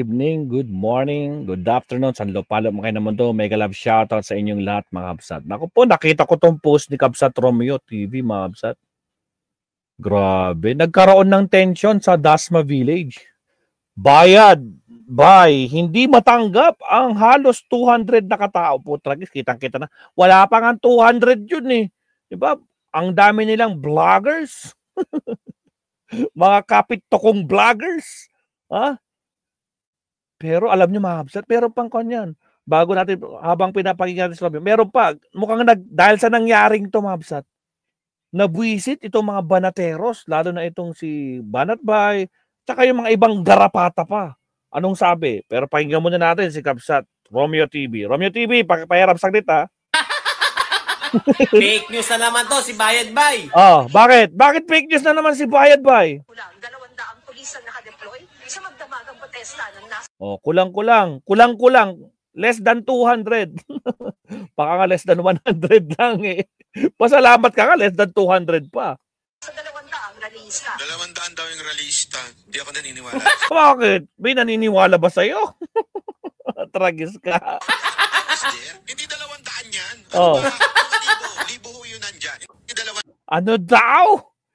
evening, good morning, good afternoon, saan lupalop mo kayo ng mundo. Mega love shoutout sa inyong lahat mga kabsat. Naku po, nakita ko tong post ni Kabsat Romeo TV mga kabsat. Grabe, nagkaroon ng tension sa Dasma Village. Bayad, hindi matanggap ang halos 200 na katao po. Tragis, kitang-kita na. Wala pa nga 200 yun eh. Diba? Ang dami nilang vloggers. Mga kapit-tokong vloggers. Ha? Pero alam nyo mga kabsat, meron pang kanyan. Bago natin, habang pinapakinggan natin sa Romeo, meron pa. Mukhang dahil sa nangyaring ito mga kabsat, nabwisit itong mga banateros, lalo na itong si Banatbay, tsaka yung mga ibang garapata pa. Anong sabi? Pero pakinggan muna natin si Kabsat Romeo TV. Romeo TV, pakipahirap saglit ha. Fake news na naman to si Bayadbay. Oh, bakit? Bakit fake news na naman si Bayadbay? Kulang 200 pulis ang nakadeploy sa magdamagang protesta ng nasa. Oh, kulang-kulang. Less than 200. Baka nga less than 100 lang eh. Pasalamat ka nga, less than 200 pa. Sa 200 ralista. 200 daw yung ralista. Hindi ako naniniwala. Bakit? May naniniwala ba sa'yo? Tragis ka. Hindi 200 yan. Oh. Libo ho yun nandyan. Hindi 200. Ano daw?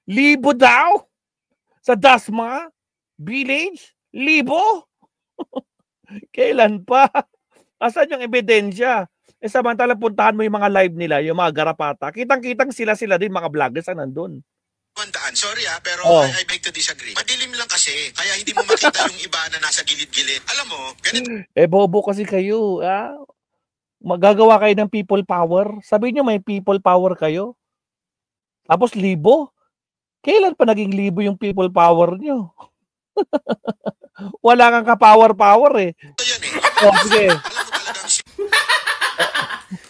Libo daw? Sa Dasma Village? Libo? Kailan pa? Asan yung ebidensya? Eh samantalang puntahan mo yung mga live nila, yung mga garapata. Kitang-kitang sila din, mga vloggers na nandun. 200. Sorry pero Oh. I beg to disagree. Madilim lang kasi. Kaya hindi mo makita yung iba na nasa gilid-gilid. Alam mo, ganito. Eh bobo kasi kayo. Ah? Magagawa kayo ng people power. Sabihin nyo may people power kayo. Tapos libo? Kailan pa naging libo yung people power nyo? Wala kang ka-power eh. Ito yan eh. Oh, sige. Alam mo talagang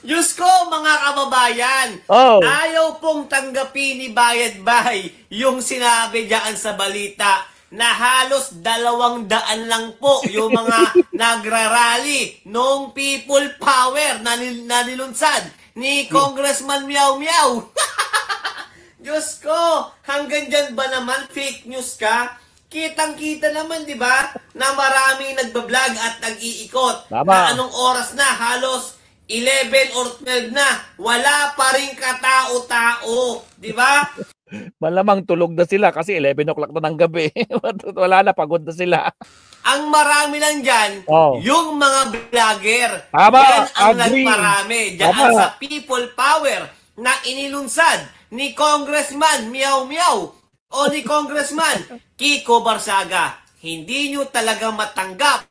Diyos ko mga kababayan, Oh. ayaw pong tanggapin ni Bayadbay yung sinabi diyan sa balita na halos 200 lang po yung mga nagrarally nung people power na nilunsad ni Congressman Meow Meow. Diyos ko, hanggang dyan ba naman fake news ka? Kitang-kita naman, di ba, na maraming nagbablog at nag-iikot. Tama. Na anong oras na, halos 11 or 12 na, wala pa rin katao-tao. Di ba? Malamang tulog na sila kasi 11 o'clock na ng gabi. Wala na, pagod na sila. Ang marami lang dyan, Oh. yung mga vlogger. Tama, Yan ang agree. nagparami. Diyan Tama. sa people power na inilunsad ni Congressman Meow Meow o ni Congressman Kiko Barsaga. Hindi nyo talaga matanggap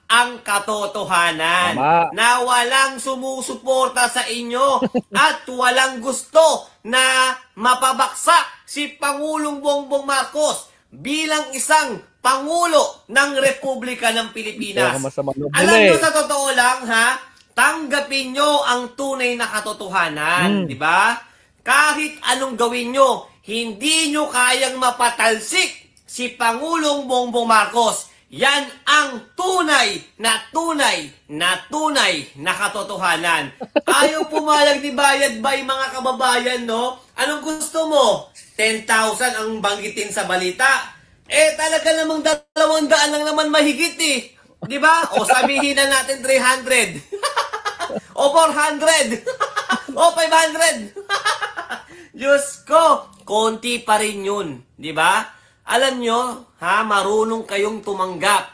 ang katotohanan. Tama. Na walang sumusuporta sa inyo at walang gusto na mapabaksak si Pangulong Bongbong Marcos bilang isang Pangulo ng Republika ng Pilipinas. Kaya masama loob Alam nila nyo eh. sa totoo lang ha, tanggapin nyo ang tunay na katotohanan, di ba? Kahit anong gawin nyo, hindi nyo kayang mapatalsik si Pangulong Bongbong Marcos. Yan ang tunay na katotohanan. Ayaw pumalag ni Bayadbay mga kababayan, no? Anong gusto mo? 10,000 ang banggitin sa balita? Eh talaga namang 200 lang naman mahigit eh. Di ba? O sabihin na natin 300. O 400. O 500. Diyos ko, konti pa rin yun. Di ba? Alam nyo, marunong kayong tumanggap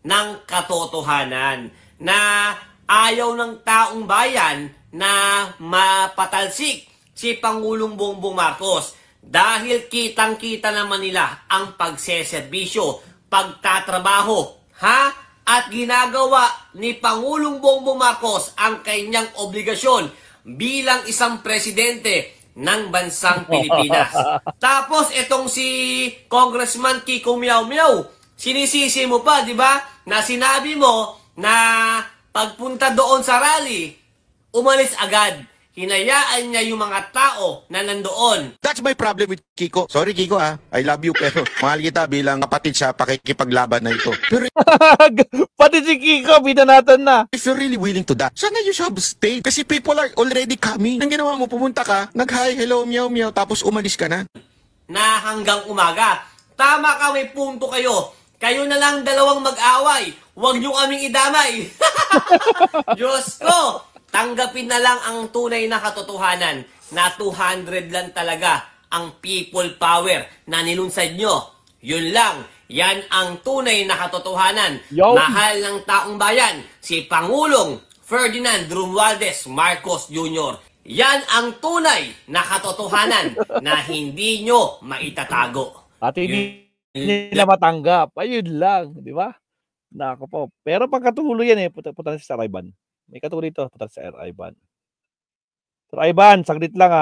ng katotohanan na ayaw ng taong bayan na mapatalsik si Pangulong Bongbong Marcos dahil kitang-kita naman nila ang pagseserbisyo, pagtatrabaho, at ginagawa ni Pangulong Bongbong Marcos ang kanyang obligasyon bilang isang presidente ng bansang Pilipinas. Tapos itong si Congressman Kiko Meow Meow, sinisisi mo pa, di ba? Na sinabi mo na pagpunta doon sa rally, umalis agad. Hinayaan niya yung mga tao na nandoon. That's my problem with Kiko. Sorry Kiko I love you pero mahal kita bilang kapatid sa pakikipaglaban na ito. Pero Pati si Kiko, binanatan na. if you're really willing to die, sana you should stay. Kasi people are already coming. Ang ginawa mo, pumunta ka, nag-hi, hello, meow, meow, tapos umalis ka na. Na hanggang umaga. Tama ka, may punto kayo. Kayo na lang dalawang mag-away. Huwag nyo kaming idamay. Diyos ko, tanggapin na lang ang tunay na katotohanan na 200 lang talaga ang people power na nilunsad nyo. Yun lang. Yan ang tunay na katotohanan. Yo. Mahal ng taong bayan, si Pangulong Ferdinand Romualdez Marcos Jr. Yan ang tunay na katotohanan na hindi nyo maitatago. At hindi nila matanggap. Ayun lang, di ba? Nako po. Pero pagkatuloy yan punta na si Sir Ivan. May katuloy ito, punta si Sir Ivan. Sir Ivan, saglit lang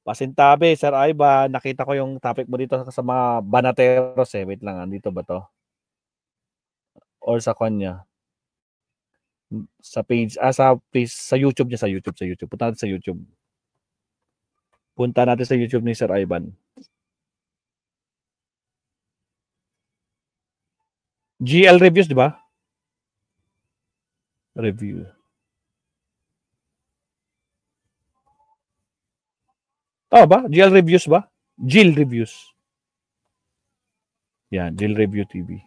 Pasintabi, Sir Ivan, nakita ko yung topic mo dito sa mga banateros Wait lang, andito ba to? Or sa kanya? Sa page, sa YouTube niya, sa YouTube. Punta natin sa YouTube. Punta natin sa YouTube ni Sir Ivan. GL Reviews, di ba? Review. Ba? GL Reviews ba? GL Reviews. Yan, GL Review TV.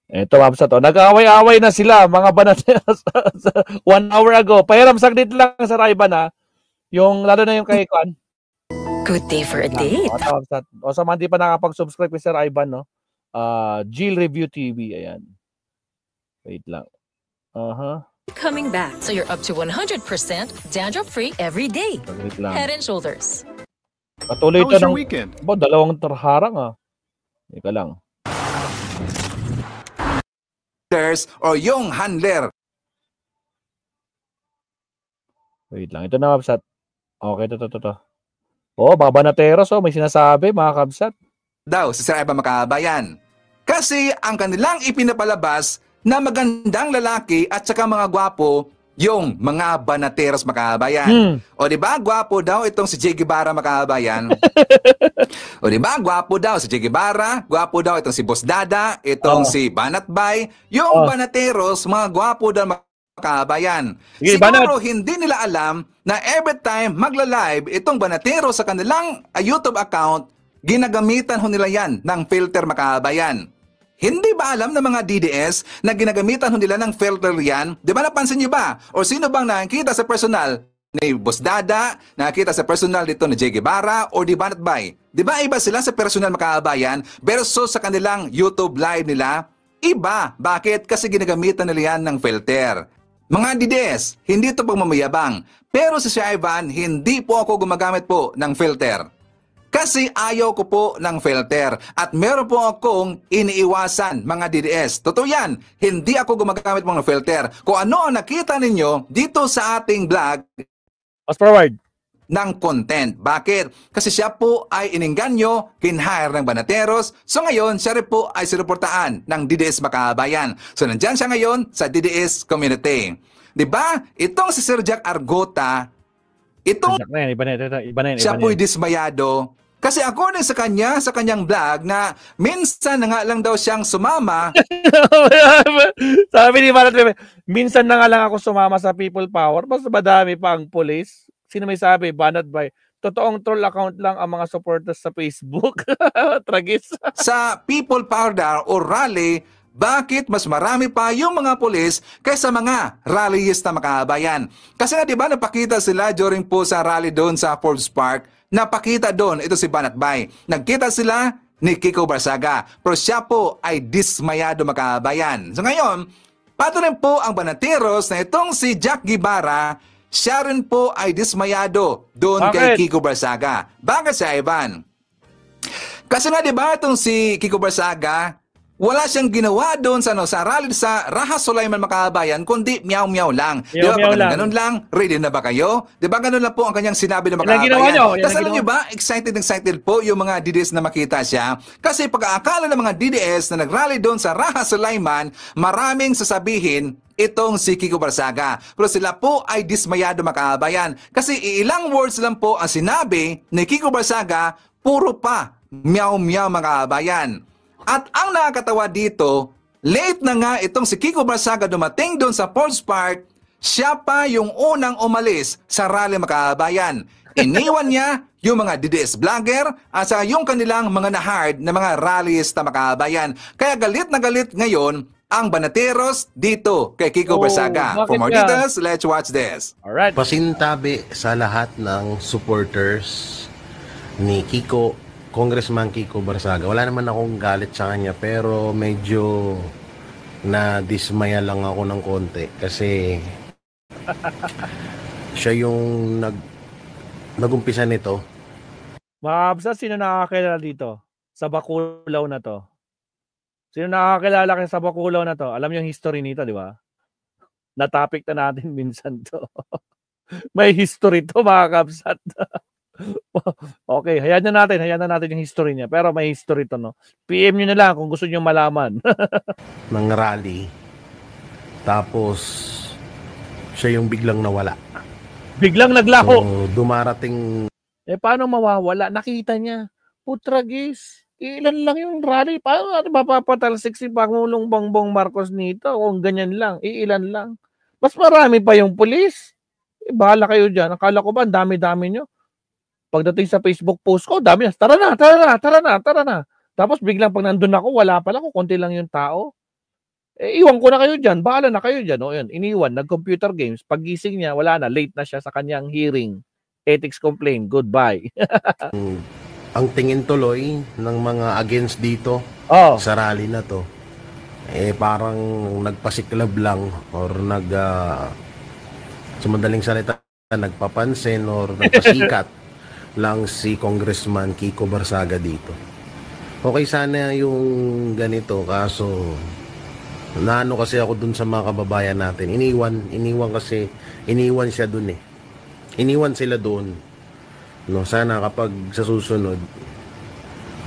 Ito, Mabsat. Nag-away-away na sila, mga banateros. 1 hour ago. Pahiram, saglit lang, Sir Ivan, Yung, lalo na yung kay Kwan. Good day for a date. O sa mga di pa nakapag-subscribe kay Sir Ivan, GL Review TV. Ayan. Wait lang. Coming back, so you're up to 100% dandruff-free every day. Saglit lang. Head and Shoulders. Patuloy How ito was your ng... weekend? Dalawang harang, Ika lang. O yung handler. Wait lang. Ito na, Kabsat. Okay, ito. Babanateros, may sinasabi, mga Kabsat. Daw si Sir Ivan Makabayan. Kasi ang kanilang ipinapalabas na magandang lalaki at saka mga gwapo yung mga banateros Makabayan. O di ba gwapo daw itong si Che Guevara Makabayan? O di ba gwapo daw si Che Guevara, gwapo daw itong si Boss Dada, itong si Banat Bay, yung banateros mga gwapo daw Makabayan. Siguro hindi nila alam na every time magla-live itong banatero sa kanilang YouTube account, ginagamitan ho nila yan ng filter Makabayan. Hindi ba alam ng mga DDS na ginagamitan ho nila ng filter yan? Di ba napansin niyo ba? O sino bang nakikita sa personal ni Boss Dada, nakikita sa personal dito ni Che Guevara o di Banat Bay? Di ba iba sila sa personal Makabayan versus sa kanilang YouTube live nila? Iba. Bakit? Kasi ginagamitan nila yan ng filter. Mga DDS, hindi ito pagmamayabang. Pero si Sir Ivan, hindi po ako gumagamit po ng filter. Kasi ayaw ko po ng filter at meron po akong iniiwasan mga DDS. Totoo yan, hindi ako gumagamit po ng filter. Kung ano ang nakita ninyo dito sa ating vlog, fast forward, ng content. Bakit? Kasi siya po ay iningganyo, kinhire ng banateros. So ngayon, siya rin po ay sinuportaan ng DDS Makabayan. So nandyan siya ngayon sa DDS community. Diba? Itong si Sir Jack Argota, itong iba na yan. siya po'y dismayado. Kasi according sa kanya, sa kanyang vlog, na minsan na nga lang daw siyang sumama. Sabi ni Marat, minsan na nga lang ako sumama sa People Power, mas madami pa ang police. Sino may sabi? Banat Bay. Totoong troll account lang ang mga supporters sa Facebook. Tragis. Sa People Power daw o rally, bakit mas marami pa yung mga pulis kaysa mga rallyista Makabayan? Kasi nga diba napakita sila during po sa rally doon sa Forbes Park, napakita doon ito si Banat Bay. Nagkita sila ni Kiko Barsaga, pero siya po ay dismayado Makabayan. So ngayon, pato rin po ang banateros na itong si Jack Guevara, siya rin po ay dismayado doon kay Kiko Barsaga. Bakit si Ivan? Kasi nga diba itong si Kiko Barsaga, wala siyang ginawa doon sa rally sa Raha Sulaiman Makabayan, kundi miyaw-miyaw lang. Di ba? Ganun lang, ready na ba kayo? Di ba ganun lang po ang kanyang sinabi na Makabayan? Kasi alam niyo ba, excited po yung mga DDS na makita siya. Kasi pag-aakala ng mga DDS na nag-rally doon sa Raha Sulaiman, maraming sasabihin, itong si Kiko Barsaga. Pero sila po ay dismayado Makabayan. Kasi ilang words lang po ang sinabi ni Kiko Barsaga, puro pa miyaw-miyaw Makabayan. At ang nakakatawa dito, late na nga itong si Kiko Barsaga dumating doon sa Forbes Park, siya pa yung unang umalis sa rally Makabayan. Iniwan niya yung mga DDS vlogger at sa yung kanilang mga na-hard na mga rallyista makabayan. Kaya galit na galit ngayon ang Banateros dito kay Kiko Barsaga. For bakit more nga? details, let's watch this. Alright. Pasintabi sa lahat ng supporters ni Kiko, Congressman Kiko Barsaga. Wala naman akong galit sa kanya pero medyo na-dismaya lang ako ng konti kasi siya yung nagumpisa nito. Mga kabsat, sino nakakilala dito? Sa Bakulaw na to. Sino nakakilala kayo sa Bakulaw na to? Alam niyo yung history nito, di ba? Na-topic na natin minsan to. May history to, mga kabsat. Okay, hayaan na natin yung history niya. Pero may history to, no? PM nyo na lang kung gusto nyo malaman. Ng rally. Tapos siya yung biglang nawala. Biglang naglaho. So, dumarating Paano mawawala? Nakita niya. Putragis. Ilan lang yung rally. Paano natin mapapatalsik si Pangulong Bongbong Marcos nito kung ganyan lang? Ilan lang. Mas marami pa yung pulis. Bahala kayo dyan. Akala ko ba, ang dami-dami nyo. Pagdating sa Facebook post ko, dami na. Tara na. Tapos biglang pag nandun ako, wala pala ko. Konti lang yung tao. Iwan ko na kayo dyan. Bahala na kayo dyan. O, yun, iniwan. Nag-computer games. Paggising niya, wala na. Late na siya sa kanyang hearing. Ethics complaint. Goodbye. ang tingin tuloy ng mga against dito sa rally na to, parang nagpasiklab lang or sa madaling salita, nagpapansin or nagpasikat lang si Congressman Kiko Barsaga dito. Okay sana yung ganito, kaso naano kasi ako dun sa mga kababayan natin. Iniwan siya dun eh. Iniwan sila doon. No, sana kapag sa susunod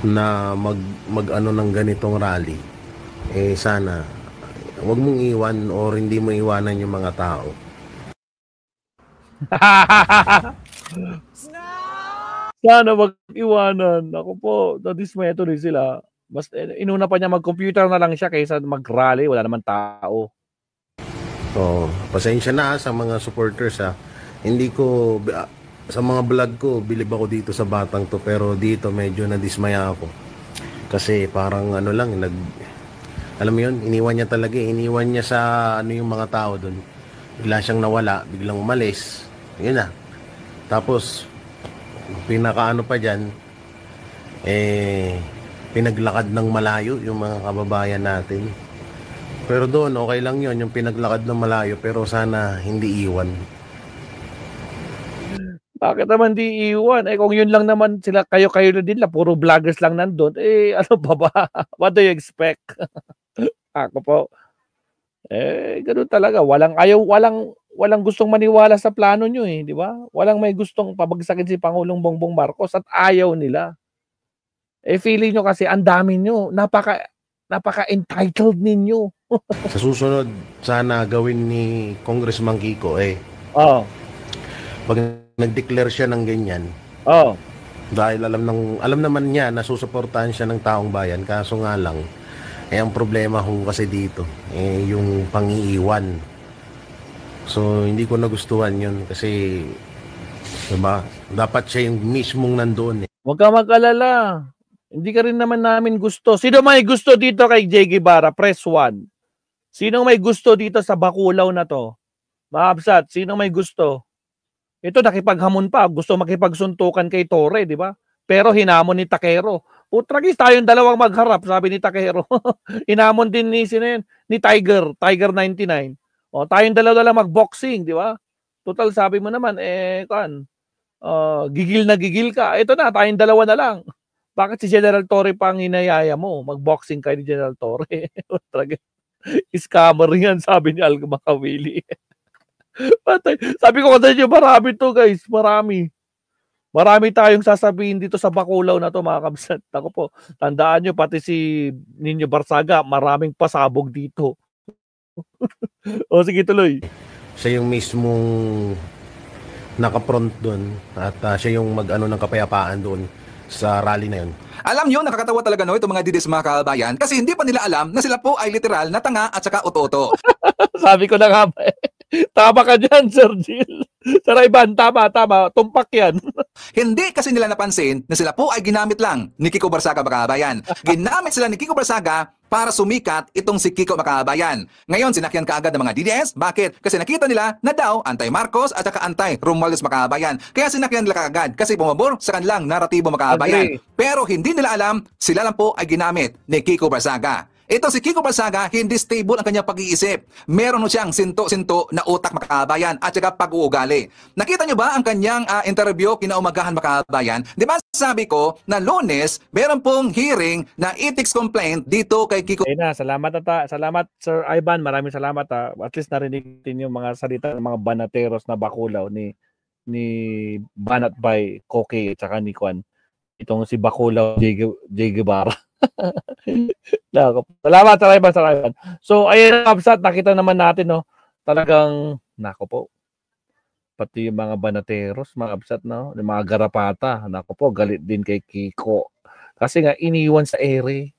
na mag-ano ng ganitong rally, sana wag mong iwan or hindi mo iwanan yung mga tao. Sana mag-iwanan. Ako po, na-dismaya tuloy sila. Mas inuna pa niya mag-computer na lang siya kaysa mag-rally. Wala naman tao. So, pasensya na sa mga supporters ha. Hindi ko, sa mga vlog ko, bilib ako dito sa batang to, pero dito medyo nadismaya ako. Kasi parang ano lang, alam mo yun, iniwan niya talaga, iniwan niya sa yung mga tao doon. Bigla siyang nawala, biglang umalis. Yun na. Tapos, pinakaano pa dyan, pinaglakad ng malayo yung mga kababayan natin. Pero doon, okay lang yun, yung pinaglakad ng malayo, pero sana hindi iwan. Bakit naman di iwan? Kung yun lang naman sila, kayo na din lang, puro vloggers lang nandun, ano pa ba? What do you expect? Ako po. Ganun talaga. Walang gustong maniwala sa plano nyo di ba? Walang may gustong pabagsakin si Pangulong Bongbong Marcos at ayaw nila. Feeling nyo kasi, ang dami nyo, napaka-entitled ninyo. Sa susunod, sana gawin ni Congressman Kiko, pag nag-declare siya ng ganyan, dahil alam naman niya na susuportahan siya ng taong bayan, kaso nga lang, ang problema ko kasi dito, yung pang-iiwan. So, hindi ko nagustuhan yun kasi, diba, dapat siya yung mismong nandoon. Huwag ka mag-alala. Hindi ka rin naman namin gusto. Sino may gusto dito kay Jay Guevara? Press 1. Sino may gusto dito sa Bakulaw na to? Maabsat, sino may gusto? Ito nakipaghamon pa, gusto makipagsuntukan kay Torre, di ba? Pero hinamon ni Takero. Putragis, tayong dalawang magharap, sabi ni Takero. Hinamon din ni Tiger 99. Tayong dalawa lang mag-boxing, di ba? Total, sabi mo naman, gigil na gigil ka. Ito na, tayong dalawa na lang. Bakit si General Torre pang hinayaya mo? Mag-boxing kay ni General Torre. Putragis. Scammer yan, sabi ni Alga Makawili. Sabi ko kasi marami to guys, marami tayong sasabihin dito sa Bakulaw na to mga kabsat. Ako po, tandaan nyo pati si Ninyo Barsaga, maraming pasabog dito. O sige, tuloy. Siya yung mismong naka-front doon at siya yung mag-ano ng kapayapaan doon sa rally na yun. Alam nyo, nakakatawa talaga itong mga didis mga kabayan kasi hindi pa nila alam na sila po ay literal na tanga at saka oto-oto. Sabi ko na nga ba Tama ka dyan, Sir Jill. Sarayban, tama. Tumpak yan. Hindi kasi nila napansin na sila po ay ginamit lang ni Kiko Barsaga mga kababayan. Ginamit sila ni Kiko Barsaga para sumikat itong si Kiko mga kababayan. Ngayon, sinakyan kaagad ng mga DDS. Bakit? Kasi nakita nila na daw anti-Marcos at saka anti-Romualdez mga kababayan. Kaya sinakyan nila kaagad kasi bumabor sa kanilang naratibo mga kababayan. Pero hindi nila alam, sila lang po ay ginamit ni Kiko Barsaga. Ito si Kiko Barsaga, hindi stable ang kanyang pag-iisip. Meron siyang sinto-sinto na utak makabayan at saka pag-uugali. Nakita nyo ba ang kanyang interview kinaumagahan makabayan? Di ba sabi ko na Lunes, meron pong hearing na ethics complaint dito kay Kiko. Ayun na, salamat Sir Ivan, maraming salamat. At least narinig din yung mga salita ng mga banateros na bakulaw ni Banat by Koke at saka ni Kwan. Itong si Bakulaw J. Guevara. Salamat, Sir Ivan. So, ayun, Kapsat, nakita naman natin, no, talagang, nako po, pati yung mga banateros, mga Kapsat, no, yung mga garapata, nako po, galit din kay Kiko. Kasi nga, iniwan sa ere.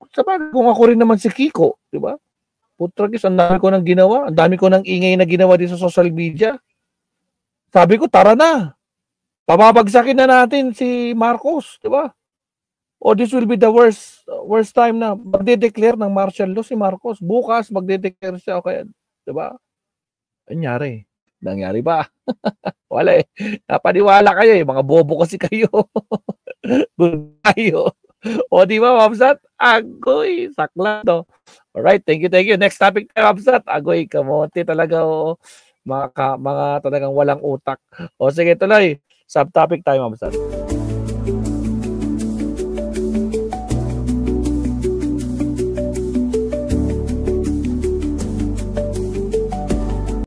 Sabagay, kung ako rin naman si Kiko, di ba? Putragis, ang dami ko nang ginawa, ang dami ko nang ingay na ginawa din sa social media. Sabi ko, tara na. Pababagsakin na natin si Marcos, di ba? O this will be the worst time na magde-declare ng martial law si Marcos. Bukas magde-declare siya, okay, di ba? Nangyari ba? Wala eh. Napaniwala kayo eh. Mga bobo kasi kayo. Kayo. O di ba, Mabsat? Agoy, sakla to. Alright, thank you. Next topic tayo, Mabsat. Agoy, kamote talaga o. Mga talagang walang utak. O sige, tuloy. Subtopic tayo, Mabsat.